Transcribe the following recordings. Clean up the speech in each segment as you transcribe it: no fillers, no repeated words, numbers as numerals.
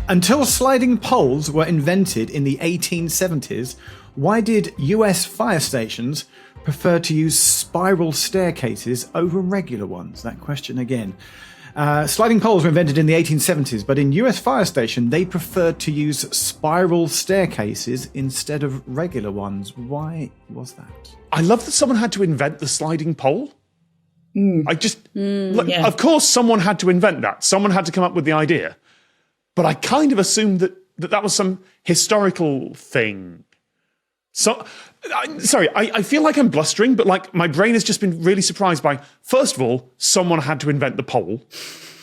Until sliding poles were invented in the 1870s, why did US fire stations prefer to use spiral staircases over regular ones? That question again. Sliding poles were invented in the 1870s, but in US fire station, they preferred to use spiral staircases instead of regular ones. Why was that? I love that someone had to invent the sliding pole. Of course, someone had to invent that. Someone had to come up with the idea. But I kind of assumed that was some historical thing. So, I feel like I'm blustering, but like my brain has just been really surprised by, first of all, someone had to invent the pole.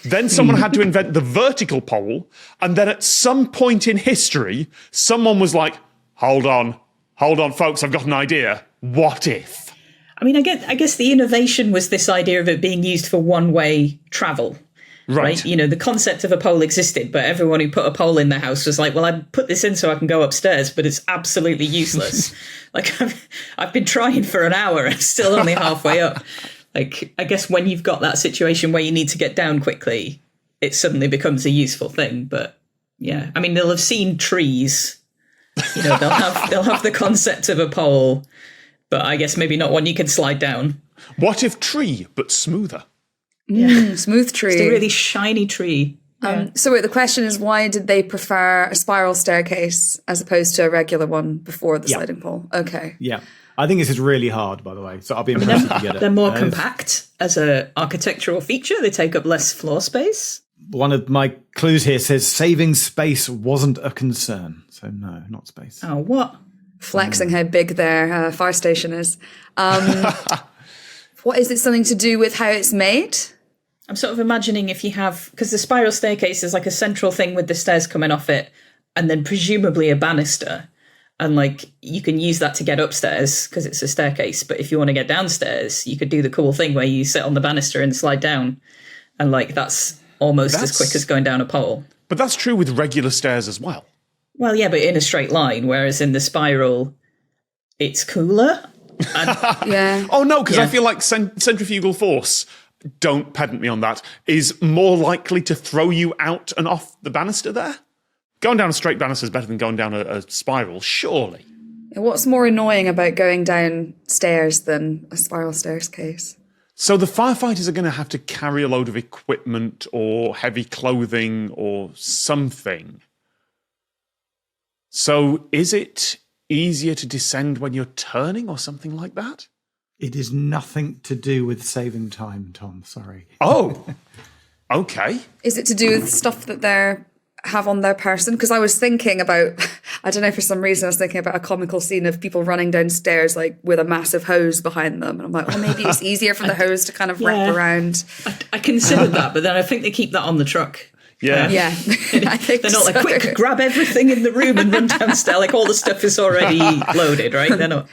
Then someone had to invent the vertical pole. And then at some point in history, someone was like, hold on, folks, I've got an idea. What if? I mean, I guess the innovation was this idea of it being used for one-way travel. Right. You know, the concept of a pole existed, but everyone who put a pole in their house was like, well, I put this in so I can go upstairs, but it's absolutely useless. Like, I've been trying for an hour and still only halfway up. Like, I guess when you've got that situation where you need to get down quickly, it suddenly becomes a useful thing. But yeah, I mean, they'll have seen trees. You know, they'll have the concept of a pole, but I guess maybe not one you can slide down. What if tree, but smoother? Yeah. Smooth tree. It's a really shiny tree. So wait, the question is, why did they prefer a spiral staircase as opposed to a regular one before the sliding pole? Okay. Yeah. I think this is really hard, by the way, so I'll be impressed to get it. They're more compact as an architectural feature. They take up less floor space. One of my clues here says saving space wasn't a concern. So no, not space. Oh, what? Flexing how big their fire station is. What is it, something to do with how it's made? I'm sort of imagining if you have, because the spiral staircase is like a central thing with the stairs coming off it, and then presumably a banister. And like you can use that to get upstairs because it's a staircase. But if you want to get downstairs, you could do the cool thing where you sit on the banister and slide down. And like that's almost as quick as going down a pole. But that's true with regular stairs as well. Well, yeah, but in a straight line, whereas in the spiral, it's cooler. Yeah. Oh, no, because I feel like centrifugal force, don't pedant me on that, is more likely to throw you out and off the banister there. Going down a straight banister is better than going down a spiral, surely. What's more annoying about going down stairs than a spiral staircase? So the firefighters are going to have to carry a load of equipment or heavy clothing or something. So is it easier to descend when you're turning or something like that? It is nothing to do with saving time, Tom. Sorry. Oh, okay. Is it to do with stuff that they have on their person? Because I was thinking about, I don't know, for some reason I was thinking about a comical scene of people running downstairs like with a massive hose behind them. And I'm like, oh, maybe it's easier for the hose to kind of wrap around. I considered that, but then I think they keep that on the truck. Yeah. Yeah. I think they're not like, quick, grab everything in the room and run downstairs. Like all the stuff is already loaded, right? They're not.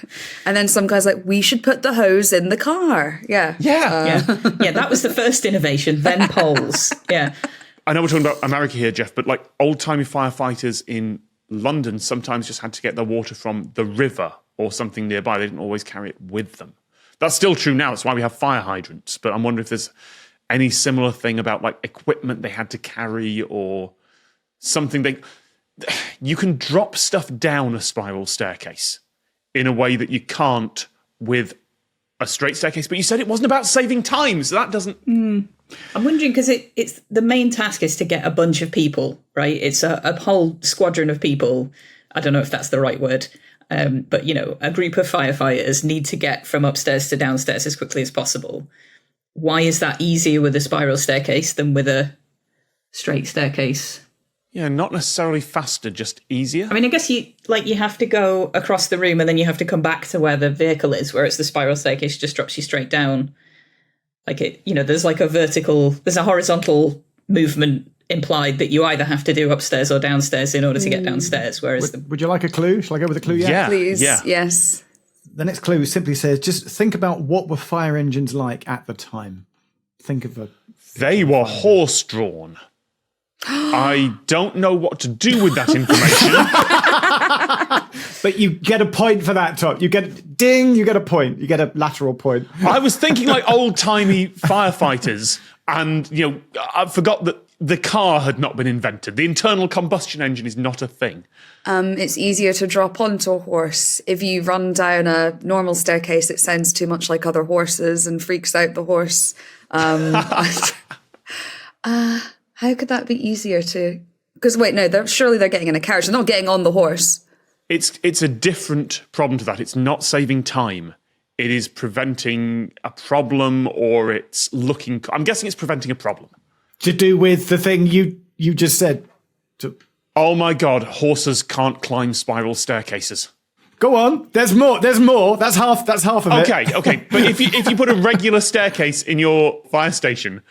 And then some guy's like, we should put the hose in the car. Yeah. Yeah. Yeah, that was the first innovation, then poles. Yeah. I know we're talking about America here, Geoff, but like old-timey firefighters in London sometimes just had to get their water from the river or something nearby. They didn't always carry it with them. That's still true now. That's why we have fire hydrants. But I'm wondering if there's any similar thing about like equipment they had to carry or something. You can drop stuff down a spiral staircase in a way that you can't with a straight staircase. But you said it wasn't about saving time, so that doesn't... I'm wondering, because it's the main task is to get a bunch of people, right? It's a whole squadron of people. I don't know if that's the right word. But, you know, a group of firefighters need to get from upstairs to downstairs as quickly as possible. Why is that easier with a spiral staircase than with a straight staircase? Yeah, not necessarily faster, just easier. I mean, I guess you have to go across the room and then you have to come back to where the vehicle is, whereas the spiral staircase just drops you straight down. Like it, you know, there's a horizontal movement implied that you either have to do upstairs or downstairs in order to get downstairs. Whereas would you like a clue? Shall I go with a clue? Yeah, please. Yeah. Yes. The next clue simply says, just think about what were fire engines like at the time. Think of They were horse-drawn. I don't know what to do with that information. But you get a point for that, Tom. You get a point. You get a lateral point. I was thinking like old-timey firefighters, and, you know, I forgot that the car had not been invented. The internal combustion engine is not a thing. It's easier to drop onto a horse. If you run down a normal staircase, it sounds too much like other horses and freaks out the horse. How could that be easier to... Because wait, no, surely they're getting in a carriage. They're not getting on the horse. It's a different problem to that. It's not saving time. It is preventing a problem, or it's looking... I'm guessing it's preventing a problem. To do with the thing you just said. Oh my God, horses can't climb spiral staircases. Go on. There's more. That's half of it. Okay. But if you put a regular staircase in your fire station,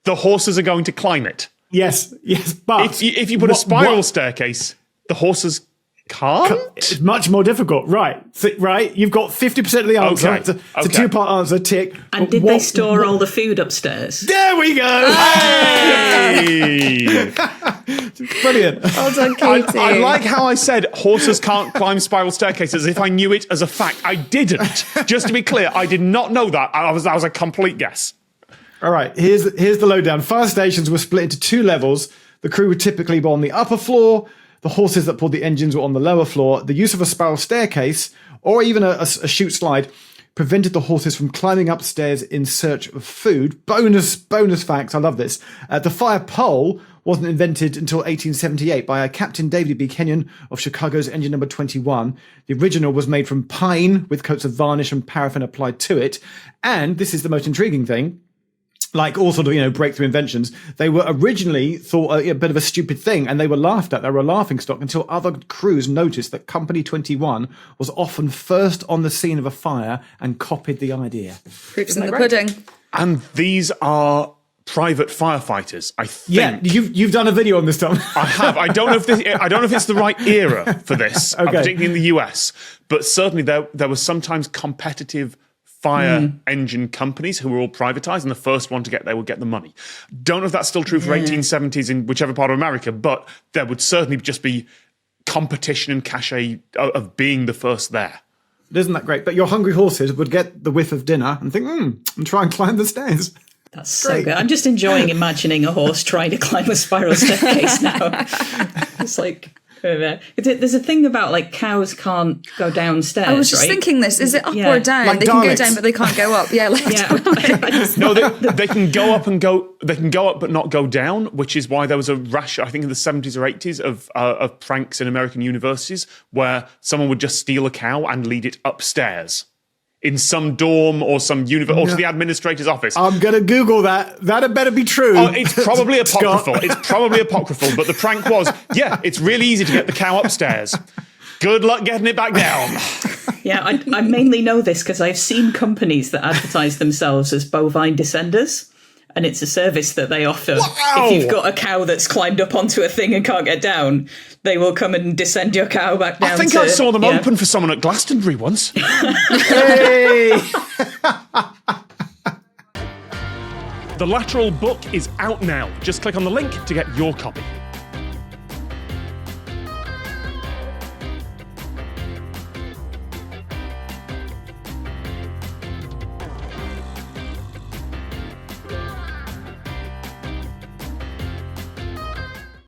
the horses are going to climb it. Yes. But if you put a spiral staircase, the horses can't? It's much more difficult. Right. You've got 50% of the answer. Okay. It's a two-part answer. Tick. And did they store all the food upstairs? There we go. Hey! Brilliant. Well done, Katie. I like how I said horses can't climb spiral staircases as if I knew it as a fact. I didn't. Just to be clear, I did not know that. That was a complete guess. All right, here's the lowdown. Fire stations were split into two levels. The crew would typically be on the upper floor. The horses that pulled the engines were on the lower floor. The use of a spiral staircase, or even a chute slide, prevented the horses from climbing upstairs in search of food. Bonus facts, I love this. The fire pole wasn't invented until 1878 by Captain David B. Kenyon of Chicago's engine number 21. The original was made from pine with coats of varnish and paraffin applied to it. And this is the most intriguing thing. Like all sort of, breakthrough inventions, they were originally thought a bit of a stupid thing, and they were laughed at. They were a laughing stock until other crews noticed that Company 21 was often first on the scene of a fire and copied the idea. Proofs in the pudding. And these are private firefighters, I think. Yeah, you've done a video on this, Tom. I have. I don't know if it's the right era for this, Okay. particularly in the US, but certainly there was sometimes competitive fire engine companies who were all privatized, and the first one to get there would get the money. Don't know if that's still true for 1870s in whichever part of America, but there would certainly just be competition and cachet of being the first there. Isn't that great? But your hungry horses would get the whiff of dinner and think, and try and climb the stairs. That's so good. I'm just enjoying imagining a horse trying to climb a spiral staircase now. It's like... There's a thing about cows can't go downstairs. I was just thinking this. Is it up or down? Like they Daleks. can go down, but they can't go up. Yeah, No, they can go up they can go up but not go down, which is why there was a rash, I think in the 70s or 80s, of pranks in American universities where someone would just steal a cow and lead it upstairs in some dorm or some or to the administrator's office. I'm going to Google that. That had better be true. Oh, it's probably apocryphal. It's probably apocryphal, but the prank was, it's really easy to get the cow upstairs. Good luck getting it back down. Yeah, I mainly know this because I've seen companies that advertise themselves as bovine descenders. And it's a service that they offer. Wow. If you've got a cow that's climbed up onto a thing and can't get down, they will come and descend your cow back down. I think I saw them open for someone at Glastonbury once. Hey! The Lateral book is out now. Just click on the link to get your copy.